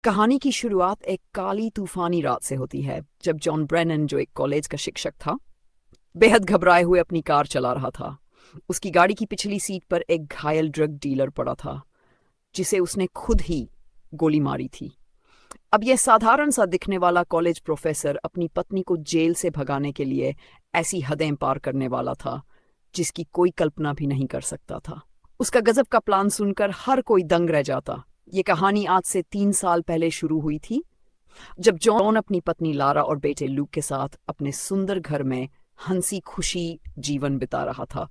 कहानी की शुरुआत एक काली तूफानी रात से होती है जब जॉन ब्रेनन, जो एक कॉलेज का शिक्षक था, बेहद घबराए हुए अपनी कार चला रहा था। उसकी गाड़ी की पिछली सीट पर एक घायल ड्रग डीलर पड़ा था जिसे उसने खुद ही गोली मारी थी। अब यह साधारण सा दिखने वाला कॉलेज प्रोफेसर अपनी पत्नी को जेल से भगाने के लिए ऐसी हदें पार करने वाला था जिसकी कोई कल्पना भी नहीं कर सकता था। उसका गजब का प्लान सुनकर हर कोई दंग रह जाता। ये कहानी आज से 3 साल पहले शुरू हुई थी, जब जॉन अपनी पत्नी लारा और बेटे लूक के साथ अपने सुंदर घर में हंसी खुशी जीवन बिता रहा था।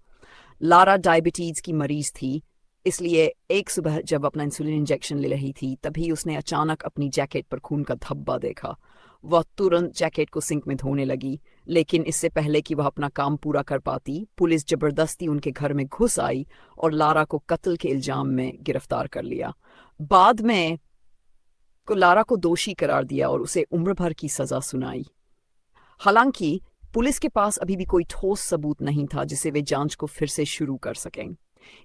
लारा डायबिटीज की मरीज थी, इसलिए एक सुबह जब अपना इंसुलिन इंजेक्शन ले रही थी तभी उसने अचानक अपनी जैकेट पर खून का धब्बा देखा। वह तुरंत जैकेट को सिंक में धोने लगी, लेकिन इससे पहले कि वह अपना काम पूरा कर पाती, पुलिस जबरदस्ती उनके घर में घुस आई और लारा को कत्ल के इल्जाम में गिरफ्तार कर लिया। बाद में लारा को दोषी करार दिया और उसे उम्र भर की सजा सुनाई। हालांकि पुलिस के पास अभी भी कोई ठोस सबूत नहीं था जिसे वे जांच को फिर से शुरू कर सकें।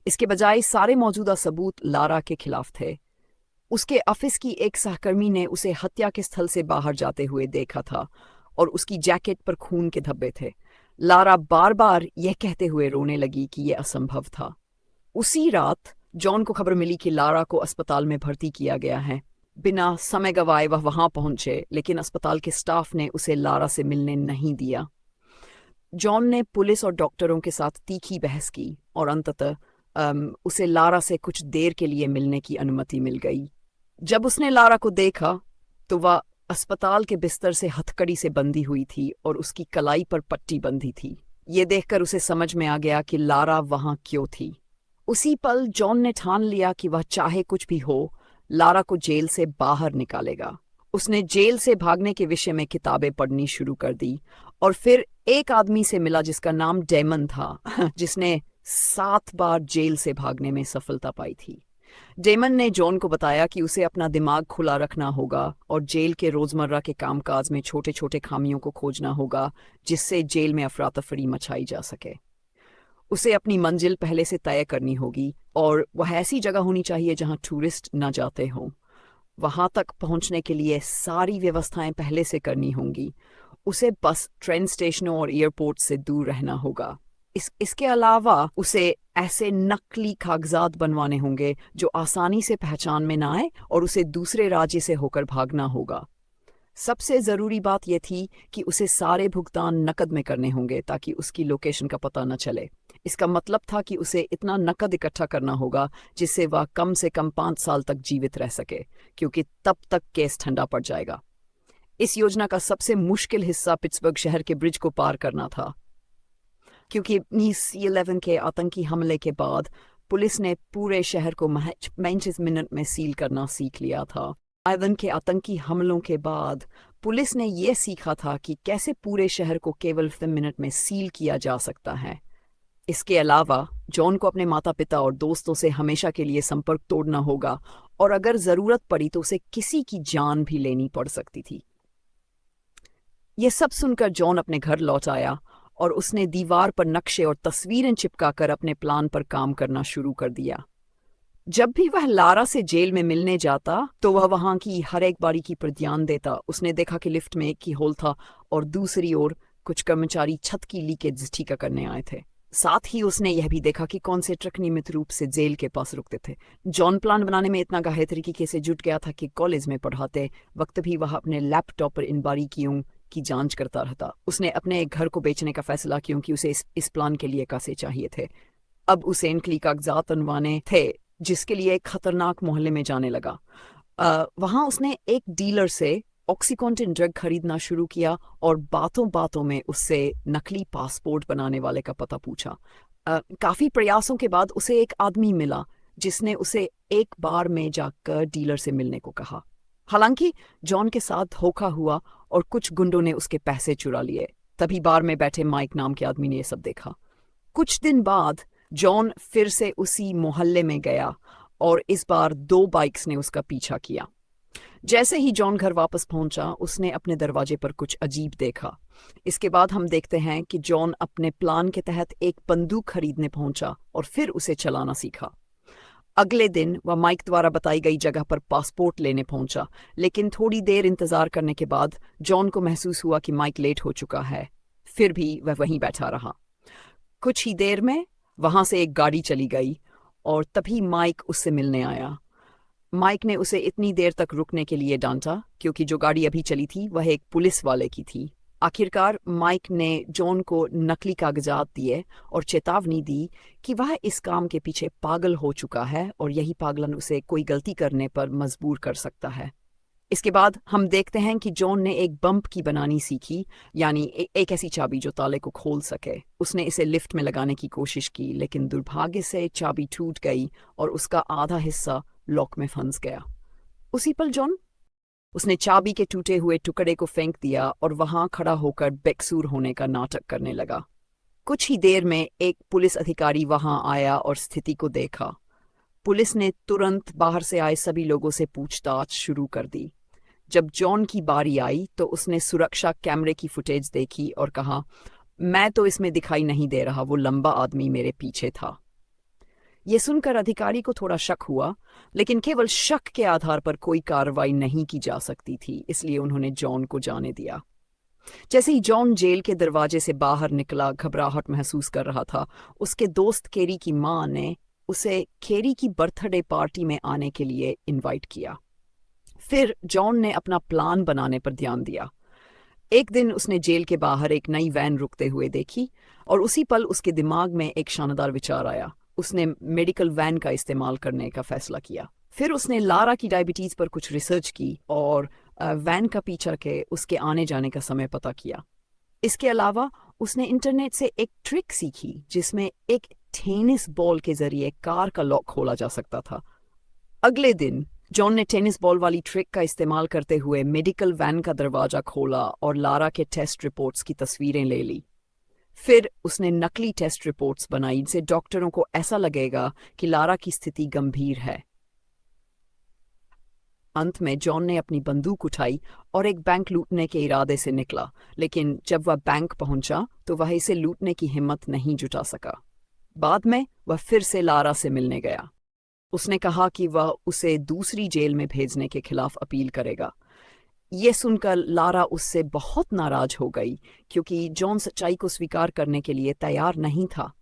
इसके बजाय सारे मौजूदा सबूत लारा के खिलाफ थे। उसके ऑफिस की एक सहकर्मी ने उसे हत्या के स्थल से बाहर जाते हुए देखा था और उसकी जैकेट पर खून के धब्बे थे। लारा बार बार यह कहते हुए रोने लगी कि यह असंभव था। उसी रात जॉन को खबर मिली कि लारा को अस्पताल में भर्ती किया गया है। बिना समय गवाए वह वहां पहुंचे, लेकिन अस्पताल के स्टाफ ने उसे लारा से मिलने नहीं दिया। जॉन ने पुलिस और डॉक्टरों के साथ तीखी बहस की और अंततः उसे लारा से कुछ देर के लिए मिलने की अनुमति मिल गई। जब उसने लारा को देखा तो वह अस्पताल के बिस्तर से हथकड़ी से बंधी हुई थी और उसकी कलाई पर पट्टी बंधी थी। ये देखकर उसे समझ में आ गया कि लारा वहां क्यों थी। उसी पल जॉन ने ठान लिया कि वह चाहे कुछ भी हो, लारा को जेल से बाहर निकालेगा। उसने जेल से भागने के विषय में किताबें पढ़नी शुरू कर दी और फिर एक आदमी से मिला जिसका नाम डेमन था, जिसने 7 बार जेल से भागने में सफलता पाई थी। डेमन ने जॉन को बताया कि उसे अपना दिमाग खुला रखना होगा और जेल के रोजमर्रा के कामकाज में छोटे छोटे खामियों को खोजना होगा जिससे जेल में अफरा तफरी मचाई जा सके। उसे अपनी मंजिल पहले से तय करनी होगी और वह ऐसी जगह होनी चाहिए जहां टूरिस्ट न जाते हों। वहां तक पहुंचने के लिए सारी व्यवस्थाएं पहले से करनी होंगी। उसे बस ट्रेन स्टेशनों और एयरपोर्ट से दूर रहना होगा। इसके अलावा उसे ऐसे नकली कागजात बनवाने होंगे जो आसानी से पहचान में ना आए और उसे दूसरे राज्य से होकर भागना होगा। सबसे ज़रूरी बात यह थी कि उसे सारे भुगतान नकद में करने होंगे ताकि उसकी लोकेशन का पता न चले। इसका मतलब था कि उसे इतना नकद इकट्ठा करना होगा जिससे वह कम से कम 5 साल तक जीवित रह सके, क्योंकि तब तक केस ठंडा पड़ जाएगा। इस योजना का सबसे मुश्किल हिस्सा पिट्सबर्ग शहर के ब्रिज को पार करना था, क्योंकि 11 के आतंकी हमले के बाद पुलिस ने पूरे शहर को 25 मिनट में सील करना सीख लिया था। 11 के आतंकी हमलों के बाद पुलिस ने यह सीखा था कि कैसे पूरे शहर को केवल 5 मिनट में सील किया जा सकता है। इसके अलावा जॉन को अपने माता पिता और दोस्तों से हमेशा के लिए संपर्क तोड़ना होगा और अगर जरूरत पड़ी तो उसे किसी की जान भी लेनी पड़ सकती थी। यह सब सुनकर जॉन अपने घर लौट आया और उसने दीवार पर नक्शे और तस्वीरें चिपकाकर अपने प्लान पर काम करना शुरू कर दिया। जब भी वह लारा से जेल में मिलने जाता तो वह वहां की हर एक बारीकी पर ध्यान देता। उसने देखा कि लिफ्ट में एक की होल था और दूसरी ओर कुछ कर्मचारी छत की लीकेज ठीक करने आए थे। साथ ही उसने यह भी देखा कि कौन से ट्रक नियमित रूप से जेल के पास रुकते थे। जॉन प्लान बनाने में इतना गहरे तरीके से जुट गया था कि कॉलेज में पढ़ाते वक्त भी वह अपने लैपटॉप पर इन बारीकियों की जांच करता रहता। उसने अपने घर को बेचने का फैसला क्योंकि उसे इस प्लान के लिए पैसे चाहिए थे। अब उसे इनकली कागजात बनवाने थे जिसके लिए एक खतरनाक मोहल्ले में जाने लगा। वहां उसने एक डीलर से ऑक्सीकॉन्टिन ड्रग खरीदना शुरू किया और बातों बातों में उससे नकली पासपोर्ट बनाने वाले का पता पूछा। काफी प्रयासों के बाद उसे एक आदमी मिला जिसने उसे एक बार में जाकर डीलर से मिलने को कहा। हालांकि जॉन के साथ धोखा हुआ और कुछ गुंडों ने उसके पैसे चुरा लिए। तभी बार में बैठे माइक नाम के आदमी ने यह सब देखा। कुछ दिन बाद जॉन फिर से उसी मोहल्ले में गया और इस बार 2 बाइक्स ने उसका पीछा किया। जैसे ही जॉन घर वापस पहुंचा उसने अपने दरवाजे पर कुछ अजीब देखा। इसके बाद हम देखते हैं कि जॉन अपने प्लान के तहत एक बंदूक खरीदने पहुंचा और फिर उसे चलाना सीखा। अगले दिन वह माइक द्वारा बताई गई जगह पर पासपोर्ट लेने पहुंचा, लेकिन थोड़ी देर इंतजार करने के बाद जॉन को महसूस हुआ कि माइक लेट हो चुका है। फिर भी वह वहीं बैठा रहा। कुछ ही देर में वहां से एक गाड़ी चली गई और तभी माइक उससे मिलने आया। माइक ने उसे इतनी देर तक रुकने के लिए डांटा क्योंकि जो गाड़ी अभी चली थी वह एक पुलिस वाले की थी। आखिरकार माइक ने जॉन को नकली कागजात दिए और चेतावनी दी कि वह इस काम के पीछे पागल हो चुका है और यही पागलन उसे कोई गलती करने पर मजबूर कर सकता है। इसके बाद हम देखते हैं कि जॉन ने एक बम्प की बनानी सीखी, यानी एक ऐसी चाबी जो ताले को खोल सके। उसने इसे लिफ्ट में लगाने की कोशिश की, लेकिन दुर्भाग्य से चाबी टूट गई और उसका आधा हिस्सा लॉक में फंस गया। उसी पल जॉन उसने चाबी के टूटे हुए टुकड़े को फेंक दिया और वहां खड़ा होकर बेकसूर होने का नाटक करने लगा। कुछ ही देर में एक पुलिस अधिकारी वहां आया और स्थिति को देखा। पुलिस ने तुरंत बाहर से आए सभी लोगों से पूछताछ शुरू कर दी। जब जॉन की बारी आई तो उसने सुरक्षा कैमरे की फुटेज देखी और कहा, मैं तो इसमें दिखाई नहीं दे रहा, वो लंबा आदमी मेरे पीछे था। ये सुनकर अधिकारी को थोड़ा शक हुआ, लेकिन केवल शक के आधार पर कोई कार्रवाई नहीं की जा सकती थी, इसलिए उन्होंने जॉन को जाने दिया। जैसे ही जॉन जेल के दरवाजे से बाहर निकला, घबराहट महसूस कर रहा था। उसके दोस्त केरी की मां ने उसे केरी की बर्थडे पार्टी में आने के लिए इनवाइट किया। फिर जॉन ने अपना प्लान बनाने पर ध्यान दिया। एक दिन उसने जेल के बाहर एक नई वैन रुकते हुए देखी और उसी पल उसके दिमाग में एक शानदार विचार आया। उसने मेडिकल वैन का इस्तेमाल करने का फैसला किया। फिर उसने लारा की डायबिटीज पर कुछ रिसर्च की और वैन का पीछा के उसके आने जाने का समय पता किया। इसके अलावा उसने इंटरनेट से एक ट्रिक सीखी जिसमें एक टेनिस बॉल के जरिए कार का लॉक खोला जा सकता था। अगले दिन जॉन ने टेनिस बॉल वाली ट्रिक का इस्तेमाल करते हुए मेडिकल वैन का दरवाजा खोला और लारा के टेस्ट रिपोर्ट्स की तस्वीरें ले ली। फिर उसने नकली टेस्ट रिपोर्ट्स बनाई जिनसे डॉक्टरों को ऐसा लगेगा कि लारा की स्थिति गंभीर है। अंत में जॉन ने अपनी बंदूक उठाई और एक बैंक लूटने के इरादे से निकला, लेकिन जब वह बैंक पहुंचा तो वह इसे लूटने की हिम्मत नहीं जुटा सका। बाद में वह फिर से लारा से मिलने गया। उसने कहा कि वह उसे दूसरी जेल में भेजने के खिलाफ अपील करेगा। ये सुनकर लारा उससे बहुत नाराज हो गई क्योंकि जॉन सच्चाई को स्वीकार करने के लिए तैयार नहीं था।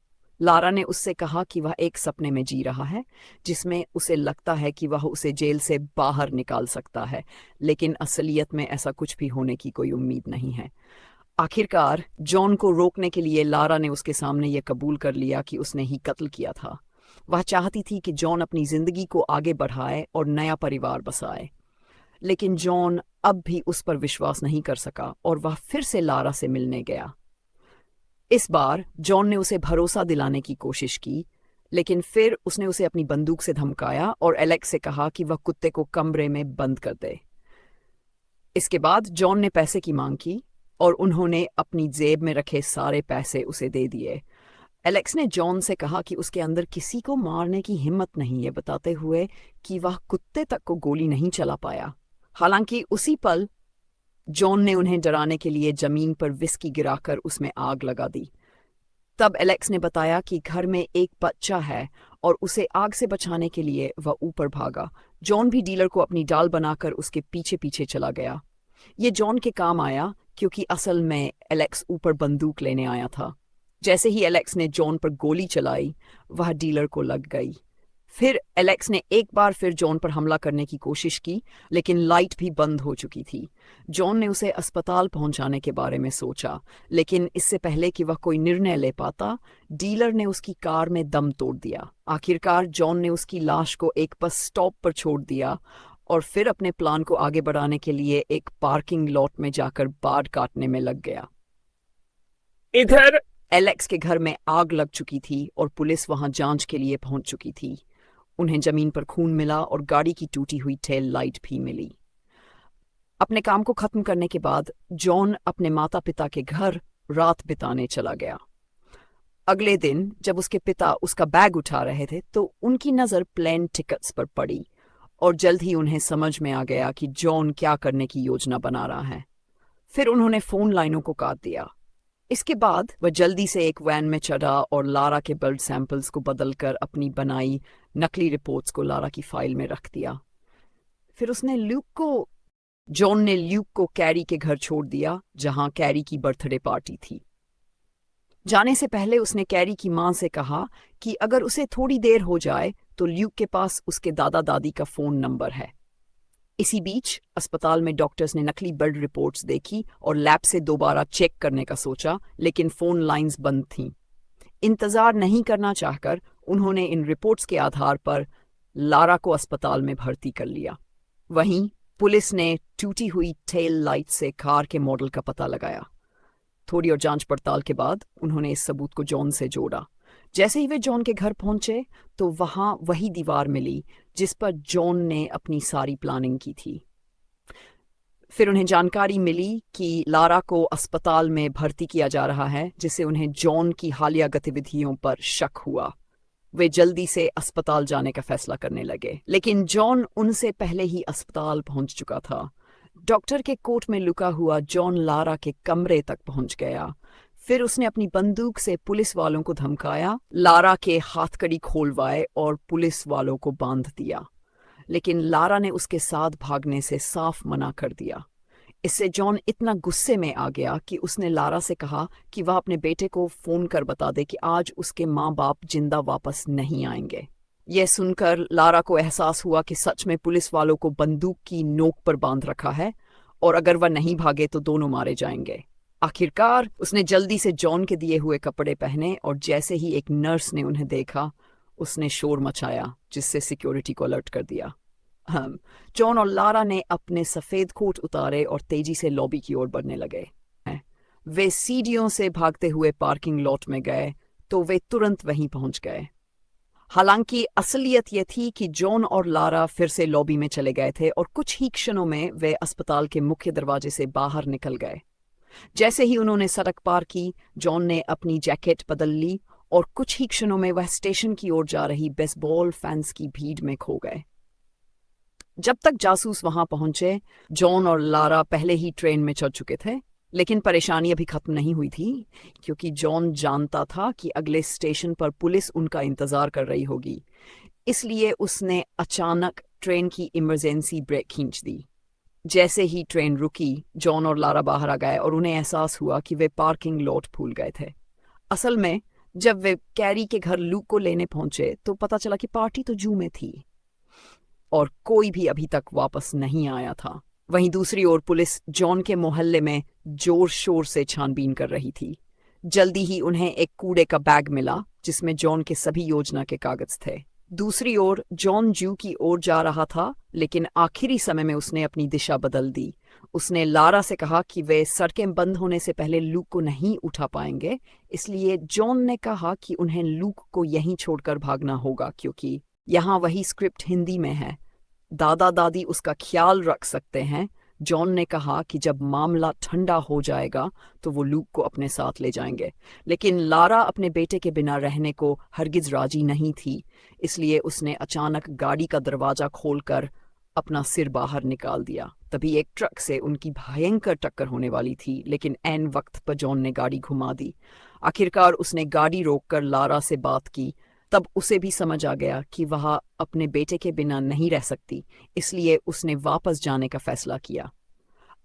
लारा ने उससे कहा कि वह एक सपने में जी रहा है जिसमें उसे लगता है कि वह उसे जेल से बाहर निकाल सकता है, लेकिन असलियत में ऐसा कुछ भी होने की कोई उम्मीद नहीं है। आखिरकार जॉन को रोकने के लिए लारा ने उसके सामने यह कबूल कर लिया कि उसने ही कत्ल किया था। वह चाहती थी कि जॉन अपनी जिंदगी को आगे बढ़ाए और नया परिवार बसाए, लेकिन जॉन अब भी उस पर विश्वास नहीं कर सका और वह फिर से लारा से मिलने गया। इस बार जॉन ने उसे भरोसा दिलाने की कोशिश की, लेकिन फिर उसने उसे अपनी बंदूक से धमकाया और एलेक्स से कहा कि वह कुत्ते को कमरे में बंद कर दे। इसके बाद जॉन ने पैसे की मांग की और उन्होंने अपनी जेब में रखे सारे पैसे उसे दे दिए। एलेक्स ने जॉन से कहा कि उसके अंदर किसी को मारने की हिम्मत नहीं है, बताते हुए कि वह कुत्ते तक को गोली नहीं चला पाया। हालांकि उसी पल जॉन ने उन्हें डराने के लिए जमीन पर विस्की गिराकर उसमें आग लगा दी। तब एलेक्स ने बताया कि घर में एक बच्चा है और उसे आग से बचाने के लिए वह ऊपर भागा। जॉन भी डीलर को अपनी डाल बनाकर उसके पीछे पीछे चला गया। ये जॉन के काम आया क्योंकि असल में एलेक्स ऊपर बंदूक लेने आया था। जैसे ही एलेक्स ने जॉन पर गोली चलाई, वह डीलर को लग गई। फिर एलेक्स ने एक बार फिर जॉन पर हमला करने की कोशिश की, लेकिन लाइट भी बंद हो चुकी थी। जॉन ने उसे अस्पताल पहुंचाने के बारे में सोचा, लेकिन इससे पहले कि वह कोई निर्णय ले पाता, डीलर ने उसकी कार में दम तोड़ दिया। आखिरकार जॉन ने उसकी लाश को एक बस स्टॉप पर छोड़ दिया और फिर अपने प्लान को आगे बढ़ाने के लिए एक पार्किंग लॉट में जाकर बाड़ काटने में लग गया। इधर एलेक्स के घर में आग लग चुकी थी और पुलिस वहां जांच के लिए पहुंच चुकी थी। उन्हें जमीन पर खून मिला और गाड़ी की टूटी हुई टेल लाइट भी मिली। अपने काम को खत्म करने के बाद जॉन अपने माता पिता के घर रात बिताने चला गया। अगले दिन जब उसके पिता उसका बैग उठा रहे थे तो उनकी नज़र प्लेन टिकट्स पर पड़ी और जल्द ही उन्हें समझ में आ गया कि जॉन क्या करने की योजना बना रहा है। फिर उन्होंने फोन लाइनों को काट दिया। इसके बाद वह जल्दी से एक वैन में चढ़ा और लारा के ब्लड सैंपल्स को बदलकर अपनी बनाई नकली रिपोर्ट्स को लारा की फाइल में रख दिया। फिर जॉन ने ल्यूक को कैरी के घर छोड़ दिया, जहां कैरी की बर्थडे पार्टी थी। जाने से पहले उसने कैरी की मां से कहा कि अगर उसे थोड़ी देर हो जाए तो ल्यूक के पास उसके दादा दादी का फोन नंबर है। इसी बीच अस्पताल में डॉक्टर्स ने नकली ब्लड रिपोर्ट्स देखी और लैब से दोबारा चेक करने का सोचा, लेकिन फोन लाइंस बंद थीं। इंतजार नहीं करना चाहकर उन्होंने इन रिपोर्ट्स के आधार पर लारा को अस्पताल में भर्ती कर लिया। वहीं पुलिस ने टूटी हुई टेल लाइट से कार के मॉडल का पता लगाया। थोड़ी और जांच पड़ताल के बाद उन्होंने इस सबूत को जॉन से जोड़ा। जैसे ही वे जॉन के घर पहुंचे तो वहां वही दीवार मिली जिस पर जॉन ने अपनी सारी प्लानिंग की थी। फिर उन्हें जानकारी मिली कि लारा को अस्पताल में भर्ती किया जा रहा है, जिससे उन्हें जॉन की हालिया गतिविधियों पर शक हुआ। वे जल्दी से अस्पताल जाने का फैसला करने लगे, लेकिन जॉन उनसे पहले ही अस्पताल पहुंच चुका था। डॉक्टर के कोट में लुका हुआ जॉन लारा के कमरे तक पहुंच गया। फिर उसने अपनी बंदूक से पुलिस वालों को धमकाया, लारा के हाथकड़ी खोलवाए और पुलिस वालों को बांध दिया। लेकिन लारा ने उसके साथ भागने से साफ मना कर दिया। इससे जॉन इतना गुस्से में आ गया कि उसने लारा से कहा कि वह अपने बेटे को फोन कर बता दे कि आज उसके माँ बाप जिंदा वापस नहीं आएंगे। यह सुनकर लारा को एहसास हुआ कि सच में पुलिस वालों को बंदूक की नोक पर बांध रखा है और अगर वह नहीं भागे तो दोनों मारे जाएंगे। आखिरकार उसने जल्दी से जॉन के दिए हुए कपड़े पहने और जैसे ही एक नर्स ने उन्हें देखा, उसने शोर मचाया, जिससे सिक्योरिटी को अलर्ट कर दिया। जॉन और लारा ने अपने सफेद कोट उतारे और तेजी से लॉबी की ओर बढ़ने लगे। वे सीढ़ियों से भागते हुए पार्किंग लॉट में गए तो वे तुरंत वहीं पहुंच गए। हालांकि असलियत यह थी कि जॉन और लारा फिर से लॉबी में चले गए थे और कुछ ही क्षणों में वे अस्पताल के मुख्य दरवाजे से बाहर निकल गए। जैसे ही उन्होंने सड़क पार की, जॉन ने अपनी जैकेट बदल ली और कुछ ही क्षणों में वह स्टेशन की ओर जा रही बेसबॉल फैंस की भीड़ में खो गए। जब तक जासूस वहां पहुंचे, जॉन और लारा पहले ही ट्रेन में चढ़ चुके थे। लेकिन परेशानी अभी खत्म नहीं हुई थी, क्योंकि जॉन जानता था कि अगले स्टेशन पर पुलिस उनका इंतजार कर रही होगी। इसलिए उसने अचानक ट्रेन की इमरजेंसी ब्रेक खींच दी। जैसे ही ट्रेन रुकी, जॉन और लारा बाहर आ गए और उन्हें एहसास हुआ कि वे पार्किंग लॉट भूल गए थे। असल में जब वे कैरी के घर लूक को लेने पहुंचे तो पता चला कि पार्टी तो जू में थी और कोई भी अभी तक वापस नहीं आया था। वहीं दूसरी ओर पुलिस जॉन के मोहल्ले में जोर शोर से छानबीन कर रही थी। जल्दी ही उन्हें एक कूड़े का बैग मिला जिसमें जॉन के सभी योजना के कागज थे। दूसरी ओर जॉन जू की ओर जा रहा था, लेकिन आखिरी समय में उसने अपनी दिशा बदल दी। उसने लारा से कहा कि वे सड़कें बंद होने से पहले लूक को नहीं उठा पाएंगे, इसलिए जॉन ने कहा कि उन्हें लूक को यहीं छोड़कर भागना होगा, क्योंकि यहाँ वही स्क्रिप्ट हिंदी में है। दादा दादी उसका ख्याल रख सकते हैं। जॉन ने कहा कि जब मामला ठंडा हो जाएगा तो वो लूक को अपने साथ ले जाएंगे, लेकिन लारा अपने बेटे के बिना रहने को हरगिज राजी नहीं थी। इसलिए उसने अचानक गाड़ी का दरवाजा खोलकर अपना सिर बाहर निकाल दिया। तभी एक ट्रक से उनकी भयंकर टक्कर होने वाली थी, लेकिन ऐन वक्त पर जॉन ने गाड़ी घुमा दी। आखिरकार उसने गाड़ी रोककर लारा से बात की। तब उसे भी समझ आ गया कि वह अपने बेटे के बिना नहीं रह सकती, इसलिए उसने वापस जाने का फैसला किया।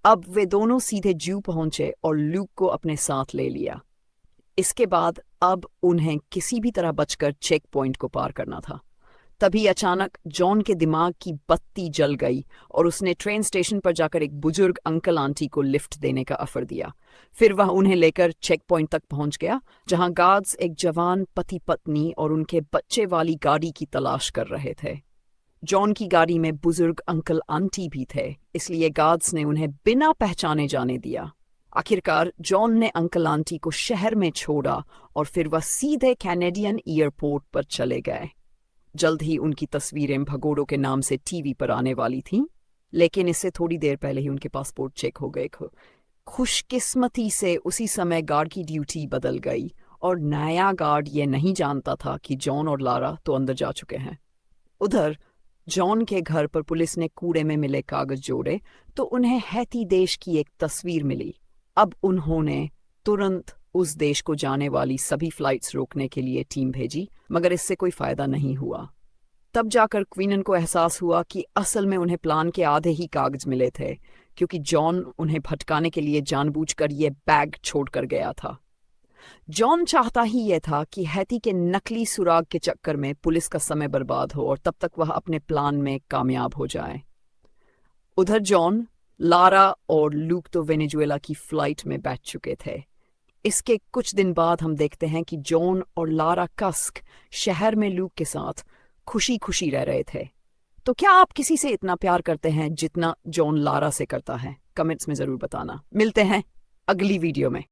अब वे दोनों सीधे जू पहुंचे और लूक को अपने साथ ले लिया। इसके बाद अब उन्हें किसी भी तरह बचकर चेक पॉइंट को पार करना था। तभी अचानक जॉन के दिमाग की बत्ती जल गई और उसने ट्रेन स्टेशन पर जाकर एक बुजुर्ग अंकल आंटी को लिफ्ट देने का ऑफर दिया। फिर वह उन्हें लेकर चेक पॉइंट तक पहुंच गया, जहां गार्ड्स एक जवान पति पत्नी और उनके बच्चे वाली गाड़ी की तलाश कर रहे थे। जॉन की गाड़ी में बुजुर्ग अंकल आंटी भी थे, इसलिए गार्ड्स ने उन्हें बिना पहचाने जाने दिया। आखिरकार जॉन ने अंकल आंटी को शहर में छोड़ा और फिर वह सीधे कैनेडियन एयरपोर्ट पर चले गए। जल्द ही उनकी तस्वीरें भगोड़ों के नाम से टीवी पर आने वाली थीं, लेकिन इससे थोड़ी देर पहले ही उनके पासपोर्ट चेक हो गए। खुशकिस्मती से उसी समय गार्ड की ड्यूटी बदल गई और नया गार्ड ये नहीं जानता था कि जॉन और लारा तो अंदर जा चुके हैं। उधर जॉन के घर पर पुलिस ने कूड़े में मिले कागज जोड़े तो उन्हें हैती देश की एक तस्वीर मिली। अब उन्होंने तुरंत उस देश को जाने वाली सभी फ्लाइट्स रोकने के लिए टीम भेजी, मगर इससे कोई फायदा नहीं हुआ। तब जाकर क्वीनन को एहसास हुआ कि असल में उन्हें प्लान के आधे ही कागज मिले थे, क्योंकि जॉन उन्हें भटकाने के लिए जानबूझकर ये बैग छोड़कर गया था। जॉन चाहता ही यह था कि हैती के नकली सुराग के चक्कर में पुलिस का समय बर्बाद हो और तब तक वह अपने प्लान में कामयाब हो जाए। उधर जॉन, लारा और लूक तो वेनेजुएला की फ्लाइट में बैठ चुके थे। इसके कुछ दिन बाद हम देखते हैं कि जॉन और लारा कस्क शहर में लूक के साथ खुशी खुशी रह रहे थे। तो क्या आप किसी से इतना प्यार करते हैं जितना जॉन लारा से करता है? कमेंट्स में जरूर बताना। मिलते हैं अगली वीडियो में।